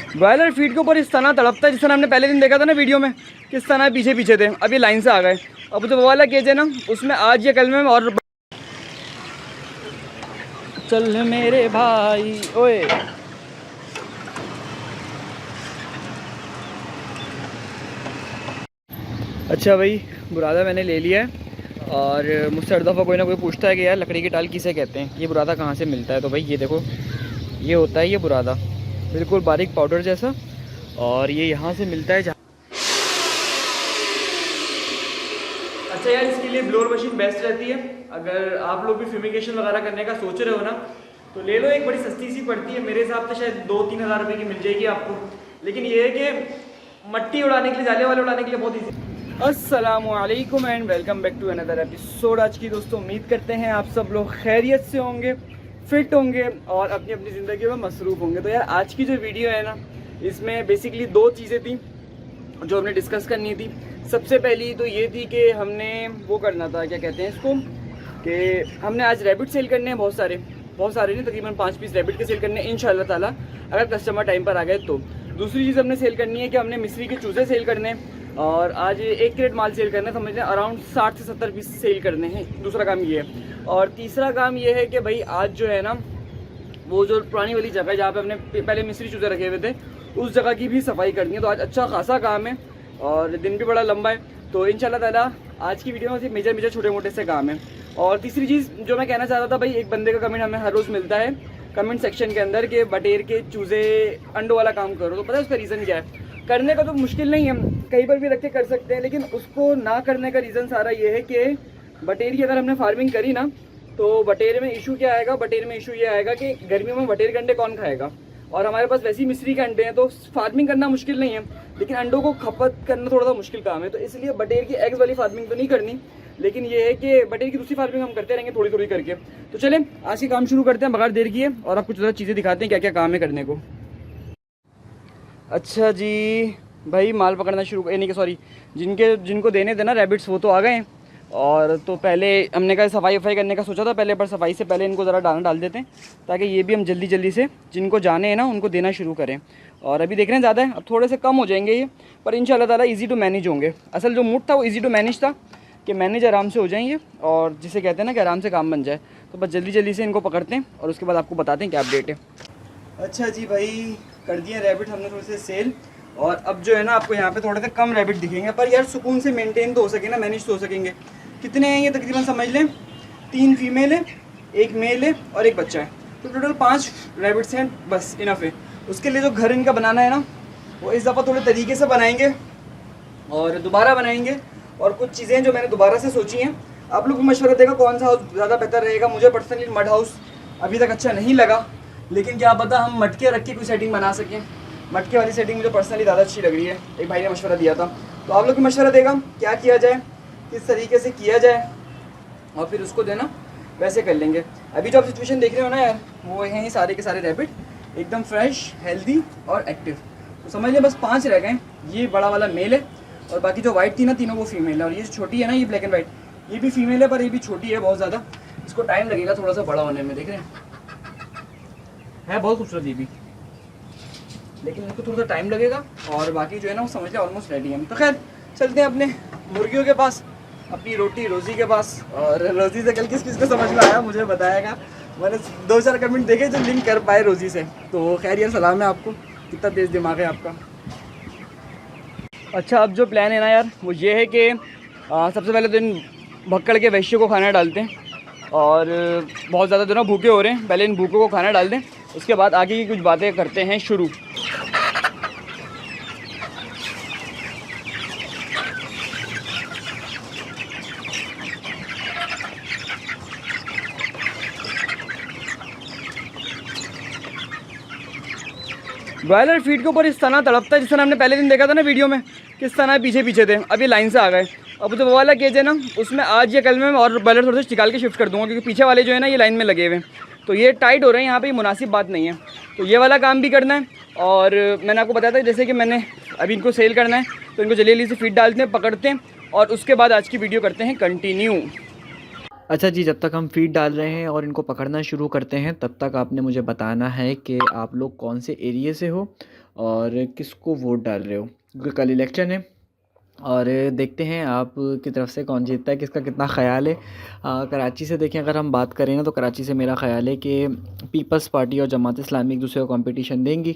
Broiler feed के ऊपर इस तरह तड़पता है जिस तरह हमने पहले दिन देखा था ना वीडियो में, किस तरह पीछे पीछे थे। अब ये लाइन से आ गए। अब जो वो वाला केज है ना, उसमें आज या कल में और चल मेरे भाई ओए। अच्छा भाई, बुरादा मैंने ले लिया है और मुझसे हर दफ़ा कोई ना कोई पूछता है कि यार लकड़ी की टाल किसे कहते हैं, ये बुरादा कहाँ से मिलता है। तो भाई ये देखो, ये होता है ये बुरादा, बिल्कुल बारीक पाउडर जैसा, और ये यहाँ से मिलता है। अच्छा यार, इसके लिए ब्लोअर मशीन बेस्ट रहती है। अगर आप लोग भी फ्यूमिगेशन वगैरह करने का सोच रहे हो ना, तो ले लो। एक बड़ी सस्ती सी पड़ती है, मेरे हिसाब से शायद 2-3 हज़ार रुपये की मिल जाएगी आपको। लेकिन ये है कि मट्टी उड़ाने के लिए, जाले वाले उड़ाने के लिए बहुत ईजी। अस्सलामुअलैकुम and welcome back to another episode. आज की दोस्तों उम्मीद करते हैं आप सब लोग खैरियत से होंगे, फिट होंगे और अपनी अपनी ज़िंदगी में मसरूफ़ होंगे। तो यार आज की जो वीडियो है ना, इसमें बेसिकली 2 चीज़ें थी जो हमने डिस्कस करनी थी। सबसे पहली तो ये थी कि हमने वो करना था, क्या कहते हैं इसको, कि हमने आज रैबिट सेल करने हैं बहुत सारे नहीं, तकरीबन 5 पीस रैबिट के सेल करने हैं इंशाल्लाह ताला, अगर कस्टमर टाइम पर आ गए तो। दूसरी चीज़ हमने सेल करनी है कि हमने मिस्री के चूज़े सेल करने हैं और आज 1 क्रेट माल सेल करना है, समझ लें अराउंड 60 से 70 पीस सेल करने हैं। दूसरा काम ये है। और तीसरा काम ये है कि भाई आज जो है ना, वो जो पुरानी वाली जगह जहाँ पे हमने पहले मिस्री चूज़े रखे हुए थे, उस जगह की भी सफाई करनी है। तो आज अच्छा खासा काम है और दिन भी बड़ा लंबा है। तो इंशाल्लाह ताला आज की वीडियो में सिर्फ मेजर छोटे मोटे से काम है। और तीसरी चीज़ जो मैं कहना चाहता था भाई, एक बंदे का कमेंट हमें हर रोज़ मिलता है कमेंट सेक्शन के अंदर कि बटेर के चूज़े अंडों वाला काम करो। तो पता है उसका रीज़न क्या है? करने का तो मुश्किल नहीं है, कहीं पर भी रख के कर सकते हैं, लेकिन उसको ना करने का रीज़न सारा ये है कि बटेर की अगर हमने फार्मिंग करी ना, तो बटेर में इशू क्या आएगा? बटेर में इशू ये आएगा कि गर्मियों में बटेर के अंडे कौन खाएगा। और हमारे पास वैसे ही मिस्री के अंडे हैं, तो फार्मिंग करना मुश्किल नहीं है, लेकिन अंडों को खपत करना थोड़ा सा मुश्किल काम है। तो इसलिए बटेर की एग्स वाली फार्मिंग तो नहीं करनी, लेकिन ये है कि बटेर की दूसरी फार्मिंग हम करते रहेंगे थोड़ी थोड़ी करके। तो चलें आज के काम शुरू करते हैं बगैर देर किए, और आपको कुछ चीज़ें दिखाते हैं क्या क्या काम है करने को। अच्छा जी भाई, माल पकड़ना शुरू, नहीं कि सॉरी, जिनको देने थे ना रैबिट्स, वो तो आ गए हैं। और तो पहले हमने कहा सफाई वफाई करने का सोचा था पहले, पर सफाई से पहले इनको ज़रा दाना डाल देते हैं, ताकि ये भी हम जल्दी जल्दी से जिनको जाने हैं ना उनको देना शुरू करें। और अभी देख रहे हैं ज़्यादा है, अब थोड़े से कम हो जाएंगे ये, पर इंशाल्लाह ताला इजी टू मैनेज होंगे। असल जो मूड था वो इजी टू मैनेज था, कि मैनेज आराम से हो जाएंगे, और जिसे कहते हैं ना कि आराम से काम बन जाए। तो बस जल्दी जल्दी से इनको पकड़ते हैं और उसके बाद आपको बताते हैं क्या अपडेट है। अच्छा जी भाई, कर दिए रैबिट हमने थोड़े से सेल, और अब जो है ना आपको यहाँ पे थोड़े से कम रैबिट दिखेंगे, पर यार सुकून से मेंटेन तो हो सके ना, मैनेज तो हो सकेंगे। कितने हैं ये? तकरीबन समझ लें 3 फीमेल है, 1 मेल है और 1 बच्चा है, तो टोटल 5 रैबिट्स हैं, बस इनफ है। उसके लिए जो घर इनका बनाना है ना, वो इस दफ़ा थोड़े तरीके से बनाएंगे और दोबारा बनाएंगे। और कुछ चीज़ें जो मैंने दोबारा से सोची हैं, आप लोग भी मशवरा देगा कौन सा हाउस ज़्यादा बेहतर रहेगा। मुझे पर्सनली मड हाउस अभी तक अच्छा नहीं लगा, लेकिन क्या पता हम मटके रख के कोई सेटिंग बना सकें। मटके वाली सेटिंग मुझे पर्सनली ज़्यादा अच्छी लग रही है, एक भाई ने मशवरा दिया था। तो आप लोग भी मशवरा देगा क्या किया जाए, किस तरीके से किया जाए, और फिर उसको देना वैसे कर लेंगे। अभी जो आप सिचुएशन देख रहे हो ना यार, वो हैं ही सारे के सारे रैबिट एकदम फ्रेश, हेल्दी और एक्टिव। तो समझ लें बस 5 रह गए। ये बड़ा वाला मेल है और बाकी जो वाइट थी ना, तीनों वो फीमेल है। और ये जो छोटी है ना, ये ब्लैक एंड वाइट, ये भी फीमेल है, पर ये भी छोटी है बहुत ज़्यादा, इसको टाइम लगेगा थोड़ा सा बड़ा होने में। देख रहे हैं है बहुत खूबसूरत ये भी, लेकिन इनको थोड़ा सा टाइम लगेगा। और बाकी जो है ना वो समझ लें ऑलमोस्ट रेडी है। तो खैर चलते हैं अपने मुर्गियों के पास, अपनी रोटी रोज़ी के पास। और रोज़ी से कल किस किस को समझ में आया मुझे बताएगा, मैंने 2-4 कमेंट देखे जो लिंक कर पाए रोज़ी से। तो खैर यार सलाम है आपको, कितना तेज़ दिमाग है आपका। अच्छा, अब जो प्लान है ना यार, वो ये है कि सबसे पहले तो इन भक्कड़ के वैश्यों को खाना डालते हैं, और बहुत ज़्यादा दोनों भूखे हो रहे हैं, पहले इन भूखों को खाना डाल दें, उसके बाद आगे की कुछ बातें करते हैं शुरू। ब्रॉयलर फीड के ऊपर इस तरह तड़पता है जिस तरह हमने पहले दिन देखा था ना वीडियो में, किस तरह पीछे पीछे थे। अब ये लाइन से आ गए। अब जो वो वाला केज है ना, उसमें आज या कल में और ब्रॉयलर थोड़े से निकाल के शिफ्ट कर दूँगा, क्योंकि पीछे वाले जो है ना ये लाइन में लगे हुए हैं, तो ये टाइट हो रहे हैं यहाँ पे, ये मुनासिब बात नहीं है। तो ये वाला काम भी करना है। और मैंने आपको बताया था जैसे कि मैंने अभी इनको सेल करना है, तो इनको जल्दी जल्दी से फीड डालते हैं, पकड़ते हैं, और उसके बाद आज की वीडियो करते हैं कंटिन्यू। अच्छा जी, जब तक हम फ़ीड डाल रहे हैं और इनको पकड़ना शुरू करते हैं, तब तक आपने मुझे बताना है कि आप लोग कौन से एरिये से हो और किसको वोट डाल रहे हो, क्योंकि कल इलेक्शन है और देखते हैं आप की तरफ से कौन जीतता है, किसका कितना ख़्याल है। कराची से देखें अगर हम बात करें ना, तो कराची से मेरा ख़्याल है कि पीपल्स पार्टी और जमात इस्लामी एक दूसरे को कंपटीशन देंगी।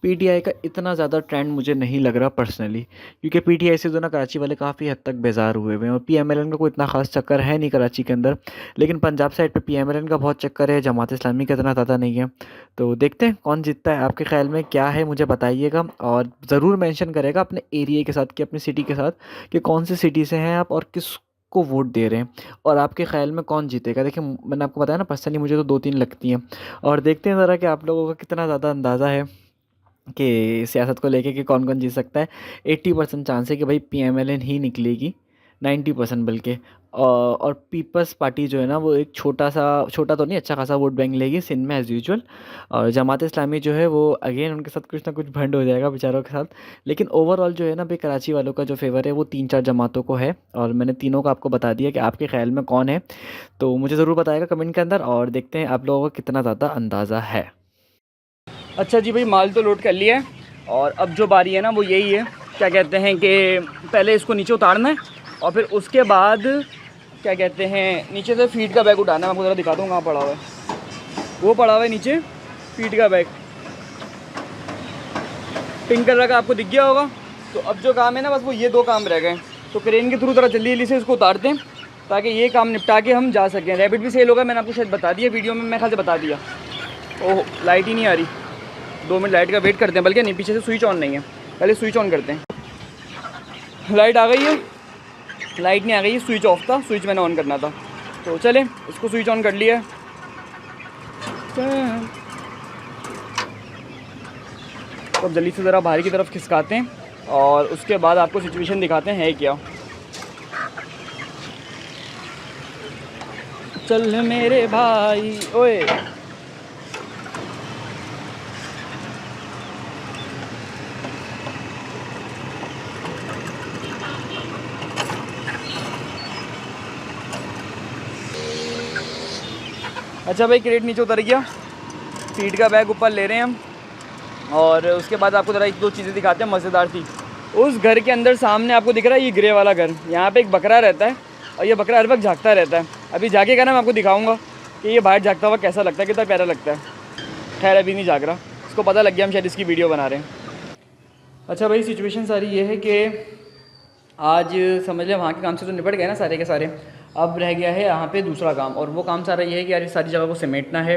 पीटीआई का इतना ज़्यादा ट्रेंड मुझे नहीं लग रहा पर्सनली, क्योंकि पीटीआई से जो ना कराची वाले काफ़ी हद तक बेजार हुए हुए हैं और पीएमएलएन का कोई इतना ख़ास चक्कर है नहीं कराची के अंदर, लेकिन पंजाब साइड पे पीएमएलएन का बहुत चक्कर है, जमात इस्लामी का इतना ज़्यादा नहीं है। तो देखते हैं कौन जीतता है। आपके ख़्याल में क्या है मुझे बताइएगा और ज़रूर मेंशन करेगा अपने एरिया के साथ कि अपनी सिटी के साथ कि कौन सी सिटी से हैं आप और किसको वोट दे रहे हैं और आपके ख़्याल में कौन जीतेगा। देखिए मैंने आपको बताया ना, पर्सनली मुझे तो 2-3 लगती हैं और देखते हैं ज़रा कि आप लोगों का कितना ज़्यादा अंदाज़ा है कि सियासत को लेके कि कौन-कौन जीत सकता है। 80% चांस है कि भाई पीएमएलएन ही निकलेगी, 90% बल्कि। और पीपल्स पार्टी जो है ना, वो एक छोटा-सा, छोटा तो नहीं, अच्छा खासा वोट बैंक लेगी सिंध में एज़ यूजुअल। और जमात इस्लामी जो है वो अगेन उनके साथ कुछ ना कुछ भंड हो जाएगा बेचारों के साथ। लेकिन ओवरऑल जो है ना भाई, कराची वालों का जो फ़ेवर है वो 3-4 जमातों को है और मैंने तीनों का आपको बता दिया कि आपके ख़्याल में कौन है। तो मुझे ज़रूर बताइएगा कमेंट के अंदर और देखते हैं आप लोगों को कितना ज़्यादा अंदाज़ा है। अच्छा जी भाई, माल तो लोड कर लिया है और अब जो बारी है ना वो यही है, क्या कहते हैं कि पहले इसको नीचे उतारना है और फिर उसके बाद क्या कहते हैं नीचे से फीड का बैग उठाना है। मैं आपको ज़रा दिखा दूँ कहाँ पड़ा हुआ है, वो पड़ा हुआ है नीचे फीड का बैग, पिंक कलर का, आपको दिख गया होगा। तो अब जो काम है ना, बस वो ये 2 काम रह गए। तो क्रेन के थ्रू ज़रा जल्दी जल्दी से इसको उतारते हैं ताकि ये काम निपटा के हम जा सकें। रैबिट भी सेल होगा, मैंने आपको शायद बता दिया वीडियो में, मैं ख्याल से बता दिया। ओह, लाइट ही नहीं आ रही, 2 मिनट लाइट का वेट करते हैं। बल्कि नहीं, पीछे से स्विच ऑन नहीं है, पहले स्विच ऑन करते हैं। लाइट आ गई है, लाइट नहीं आ गई, स्विच ऑफ था, स्विच मैंने ऑन करना था। तो चले, इसको स्विच ऑन कर लिया है। तो अब जल्दी से ज़रा बाहर की तरफ खिसकाते हैं और उसके बाद आपको सिचुएशन दिखाते हैं है क्या। चल मेरे भाई ओए, अच्छा भाई, क्रेट नीचे उतर गया, फीड का बैग ऊपर ले रहे हैं हम और उसके बाद आपको ज़रा 1-2 चीज़ें दिखाते हैं मज़ेदार थी। उस घर के अंदर सामने आपको दिख रहा है ये ग्रे वाला घर, यहाँ पे एक बकरा रहता है और ये बकरा हर वक्त झाँकता रहता है। अभी जाके का ना मैं आपको दिखाऊंगा कि ये बाहर झाँकता हुआ कैसा लगता है, कितना प्यारा लगता है। खैर अभी नहीं झाँक रहा, इसको पता लग गया हम शायद इसकी वीडियो बना रहे हैं। अच्छा भाई, सिचुएशन सारी ये है कि आज समझ लें वहाँ के काम से तो निपट गए ना सारे के सारे, अब रह गया है यहाँ पे दूसरा काम। और वो काम सारा ये है कि यार इस सारी जगह को समेटना है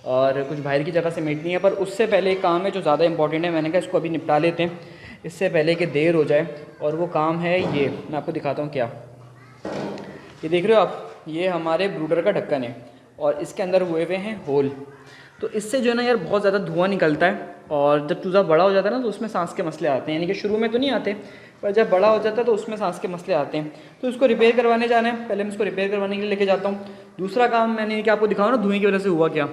और कुछ बाहर की जगह समेटनी है। पर उससे पहले एक काम है जो ज़्यादा इंपॉर्टेंट है, मैंने कहा इसको अभी निपटा लेते हैं इससे पहले कि देर हो जाए। और वो काम है ये, मैं आपको दिखाता हूँ क्या। ये देख रहे हो आप, ये हमारे ब्रूडर का ढक्कन है और इसके अंदर हुए हुए हैं होल। तो इससे जो है ना यार बहुत ज़्यादा धुआं निकलता है और जब चूज़ा बड़ा हो जाता है ना तो उसमें सांस के मसले आते हैं। यानी कि शुरू में तो नहीं आते, पर जब बड़ा हो जाता है तो उसमें सांस के मसले आते हैं। तो इसको रिपेयर करवाने जाना है, पहले मैं इसको रिपेयर करवाने के लिए लेके जाता हूँ। दूसरा काम मैंने कि आपको दिखाऊँ ना धुएँ की वजह से हुआ क्या,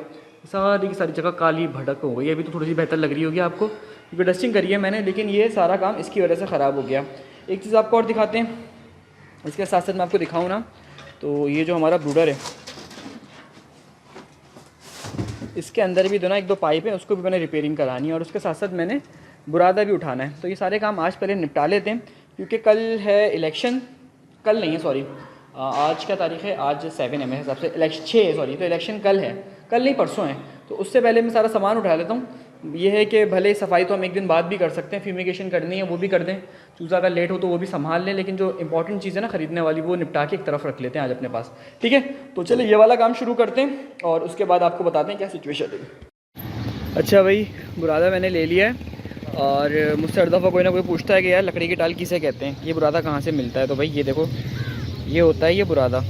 सारी की सारी जगह काली भड़क हो गई। अभी तो थोड़ी सी बेहतर लग रही होगी आपको क्योंकि डस्टिंग करी है मैंने, लेकिन ये सारा काम इसकी वजह से ख़राब हो गया। एक चीज़ आपको और दिखाते हैं, इसके साथ साथ मैं आपको दिखाऊँ ना, तो ये जो हमारा ब्रूडर है इसके अंदर भी दोनों 1-2 पाइप है, उसको भी मैंने रिपेयरिंग करानी है और उसके साथ साथ मैंने बुरादा भी उठाना है। तो ये सारे काम आज पहले निपटा लेते हैं क्योंकि कल है इलेक्शन, कल नहीं है सॉरी, आज क्या तारीख है, आज 7 है मेरे हिसाब से, इलेक्शन 6 है सॉरी, तो इलेक्शन कल है, कल नहीं परसों है। तो उससे पहले मैं सारा सामान उठा लेता हूँ। ये है कि भले सफाई तो हम एक दिन बाद भी कर सकते हैं, फ्यूमिगेशन करनी है वो भी कर दें, चूज़ा अगर लेट हो तो वो भी संभाल लें, लेकिन जो इंपॉर्टेंट चीज़ है ना खरीदने वाली वो निपटा के एक तरफ रख लेते हैं आज अपने पास, ठीक है। तो चलिए ये वाला काम शुरू करते हैं और उसके बाद आपको बताते हैं क्या सिचुएशन है। अच्छा भाई, बुरादा मैंने ले लिया है और मुझसे हर दफ़ा कोई ना कोई पूछता है कि यार लकड़ी की टाल किसे कहते हैं, ये बुरादा कहाँ से मिलता है। तो भाई ये देखो, ये होता है ये बुरादा,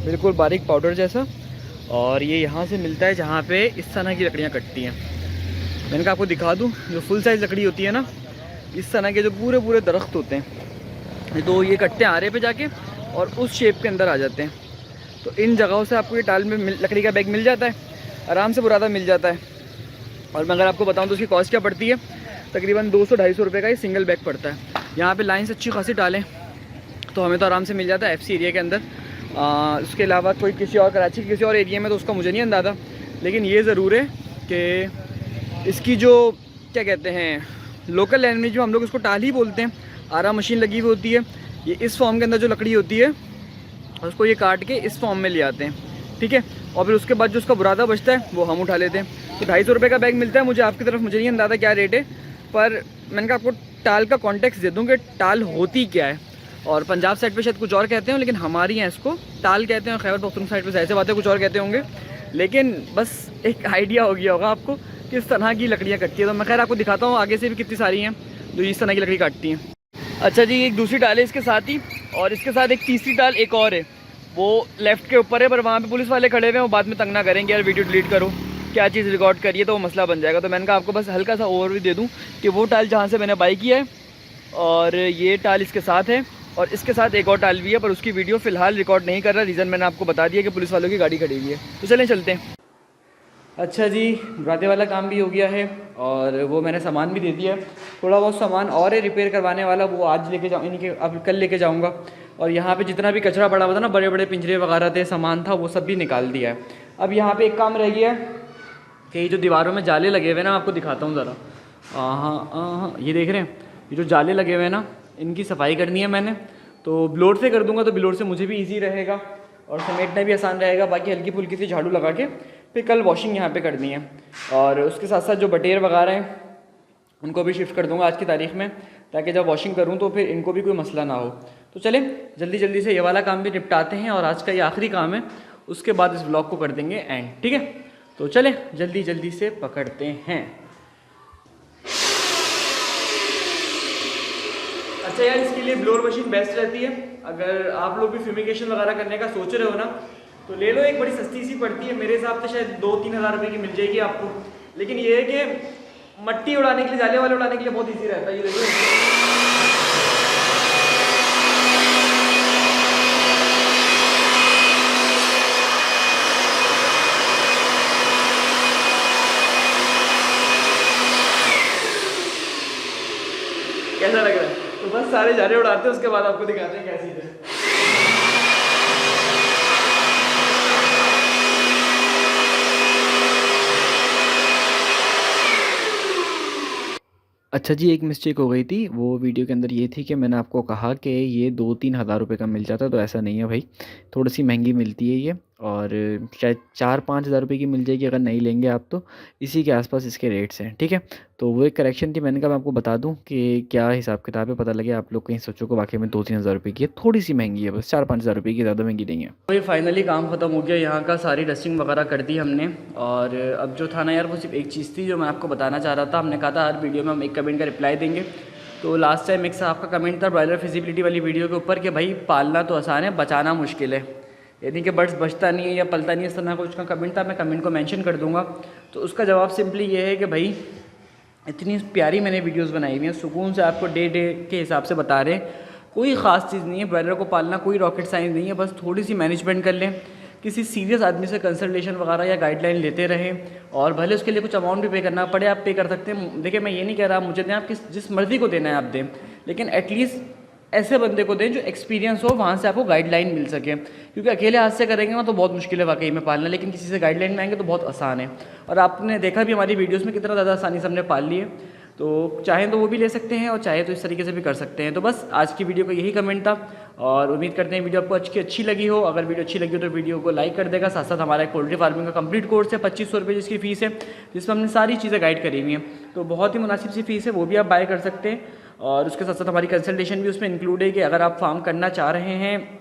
बिल्कुल बारीक पाउडर जैसा, और ये यहाँ से मिलता है जहाँ पे इस तरह की लकड़ियाँ कटती हैं। मैंने कहा आपको दिखा दूँ, जो फुल साइज़ लकड़ी होती है ना, इस तरह के जो पूरे पूरे दरख्त होते हैं, तो ये कटते हैं आरे पे जाके और उस शेप के अंदर आ जाते हैं। तो इन जगहों से आपको ये टाल में लकड़ी का बैग मिल जाता है, आराम से बुरादा मिल जाता है। और मैं अगर आपको बताऊँ तो उसकी कॉस्ट क्या पड़ती है, तकरीबन 200-250 रुपये का ये सिंगल बैग पड़ता है। यहाँ पे लाइन से अच्छी खासी टालें तो हमें तो आराम से मिल जाता है एफसी एरिया के अंदर। उसके अलावा कोई किसी और कराची के किसी और एरिया में तो उसका मुझे नहीं अंदाज़ा, लेकिन ये ज़रूर है कि इसकी जो क्या कहते हैं लोकल लैंग्वेज में हम लोग इसको टाल ही बोलते हैं। आरा मशीन लगी हुई होती है, ये इस फॉर्म के अंदर जो लकड़ी होती है उसको ये काट के इस फॉर्म में ले आते हैं, ठीक है। और फिर उसके बाद जो उसका बुरादा बचता है वो हम उठा लेते हैं। तो 250 रुपये का बैग मिलता है मुझे, आपकी तरफ मुझे नहीं अंदाज़ा क्या रेट है, पर मैंने कहा आपको टाल का कॉन्टेक्स्ट दे दूँ कि टाल होती क्या है। और पंजाब साइड पे शायद कुछ और कहते हैं, लेकिन हमारी यहाँ इसको टाल कहते हैं, और खैबर पख्तूनख्वा साइड पे ऐसे बातें कुछ और कहते होंगे, लेकिन बस एक आइडिया हो गया होगा आपको किस तरह की लकड़ियाँ कटती है। तो मैं खैर आपको दिखाता हूँ, आगे से भी कितनी सारी हैं जो इस तरह की लकड़ी काटती हैं। अच्छा जी, एक दूसरी टाल है इसके साथ ही, और इसके साथ एक तीसरी टाल एक और है, वो लेफ़्ट के ऊपर है, पर वहाँ पे पुलिस वाले खड़े हुए हैं, वो बाद में तंग ना करेंगे यार वीडियो डिलीट करो, क्या चीज़ रिकॉर्ड करिए, तो वो मसला बन जाएगा। तो मैंने कहा आपको बस हल्का सा ओवरव्यू दे दूँ कि वो टाल जहाँ से मैंने बाई किया है, और ये टाल इसके साथ है, और इसके साथ एक और टाल भी है, पर उसकी वीडियो फ़िलहाल रिकॉर्ड नहीं कर रहा। रीज़न मैंने आपको बता दिया कि पुलिस वालों की गाड़ी खड़ी हुई है। तो चलें चलते हैं। अच्छा जी, बुरादे वाला काम भी हो गया है, और वो मैंने सामान भी दे दिया है। थोड़ा बहुत सामान और है रिपेयर करवाने वाला, वो आज लेके जाऊँ, यानी कि अब कल लेके जाऊँगा। और यहाँ पे जितना भी कचरा पड़ा हुआ था ना, बड़े बड़े पिंजरे वगैरह थे, सामान था, वो सब भी निकाल दिया है। अब यहाँ पे एक काम रह गया है कि ये जो दीवारों में जाले लगे हुए हैं ना, आपको दिखाता हूँ ज़रा। हाँ, ये देख रहे हैं, ये जो जाले लगे हुए हैं ना, इनकी सफाई करनी है मैंने। तो ब्लोर से कर दूँगा, तो ब्लोर से मुझे भी ईजी रहेगा और समेटना भी आसान रहेगा। बाकी हल्की फुल्की सी झाड़ू लगा के फिर कल वॉशिंग यहाँ पे करनी है। और उसके साथ साथ जो बटेर वगैरह हैं उनको भी शिफ्ट कर दूँगा आज की तारीख़ में, ताकि जब वॉशिंग करूँ तो फिर इनको भी कोई मसला ना हो। तो चलें जल्दी जल्दी से ये वाला काम भी निपटाते हैं, और आज का ये आखिरी काम है, उसके बाद इस ब्लॉग को कर देंगे एंड, ठीक है। तो चलें जल्दी जल्दी से पकड़ते हैं। अच्छा यार, इसके लिए ब्लोअर मशीन बेस्ट रहती है। अगर आप लोग भी फ्यूमिगेशन वगैरह करने का सोच रहे हो ना, तो ले लो, एक बड़ी सस्ती सी पड़ती है, मेरे हिसाब से शायद 2-3 हज़ार रुपये की मिल जाएगी आपको। लेकिन ये है कि मट्टी उड़ाने के लिए, जाले वाले उड़ाने के लिए बहुत ईजी रहता है। ये देखो, कैसा लग रहा है? तो बस सारे जाले उड़ाते हैं, उसके बाद आपको दिखाते हैं कैसी है। अच्छा जी, एक मिस्टेक हो गई थी, वो वीडियो के अंदर ये थी कि मैंने आपको कहा कि ये 2-3 हज़ार रुपये का मिल जाता, तो ऐसा नहीं है भाई, थोड़ी सी महंगी मिलती है ये, और शायद 4-5 हज़ार रुपये की मिल जाएगी अगर नहीं लेंगे आप तो, इसी के आसपास इसके रेट्स हैं, ठीक है। तो वो एक करेक्शन थी, मैंने कहा मैं आपको बता दूं कि क्या हिसाब किताब है, पता लगे आप लोग कहीं सोचो को वाकई में 2-3 हज़ार रुपये की है, थोड़ी सी महंगी है, बस 4-5 हज़ार रुपये की, ज़्यादा महंगी नहीं है। तो ये फाइनली काम ख़त्म हो गया, यहाँ का सारी डस्टिंग वगैरह कर दी हमने। और अब जो था ना यार, वो सिर्फ एक चीज़ थी जो मैं आपको बताना चाह रहा था। हमने कहा था हर वीडियो में हम एक कमेंट का रिप्लाई देंगे। तो लास्ट टाइम एक आपका कमेंट था ब्रॉयलर फिजिबिलिटी वाली वीडियो के ऊपर कि भाई पालना तो आसान है, बचाना मुश्किल है, यानी कि बर्ड्स बचता नहीं है या पलता नहीं है, इस तरह का उसका कमेंट था। मैं कमेंट को मेंशन कर दूंगा। तो उसका जवाब सिंपली ये है कि भाई इतनी प्यारी मैंने वीडियोस बनाई हुई हैं, सुकून से आपको डे डे के हिसाब से बता रहे हैं, कोई ख़ास चीज़ नहीं है। ब्रॉयलर को पालना कोई रॉकेट साइंस नहीं है, बस थोड़ी सी मैनेजमेंट कर लें, किसी सीरियस आदमी से कंसल्टेशन वगैरह या गाइडलाइन लेते रहें, और भले उसके लिए कुछ अमाउंट भी पे करना पड़े, आप पे कर सकते हैं। देखिए, मैं ये नहीं कह रहा मुझे दें, आप जिस मर्ज़ी को देना है आप दें, लेकिन एटलीस्ट ऐसे बंदे को दें जो एक्सपीरियंस हो, वहाँ से आपको गाइडलाइन मिल सके। क्योंकि अकेले हाथ से करेंगे ना तो बहुत मुश्किल है वाकई में पालना, लेकिन किसी से गाइडलाइन में आएंगे तो बहुत आसान है। और आपने देखा भी हमारी वीडियोस में कितना ज़्यादा आसानी से हमने पाल लिए। तो चाहें तो वो भी ले सकते हैं, और चाहे तो इस तरीके से भी कर सकते हैं। तो बस आज की वीडियो का यही कमेंट था, और उम्मीद करते हैं वीडियो आपको अच्छी लगी हो। अगर वीडियो अच्छी लगी हो तो वीडियो को लाइक कर देगा। साथ साथ हमारा एक पोल्ट्री फार्मिंग का कंप्लीट कोर्स है, 2500 रुपये जिसकी फ़ीस है, जिसमें हमने सारी चीज़ें गाइड करी हुई हैं। तो बहुत ही मुनासिब सी फ़ीस है, वो भी आप बाय कर सकते हैं। और उसके साथ साथ हमारी कंसल्टेशन भी उसमें इंक्लूड है कि अगर आप फार्म करना चाह रहे हैं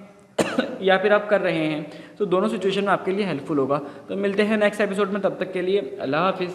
या फिर आप कर रहे हैं, तो दोनों सिचुएशन में आपके लिए हेल्पफुल होगा। तो मिलते हैं नेक्स्ट एपिसोड में, तब तक के लिए अल्लाह हाफिज़।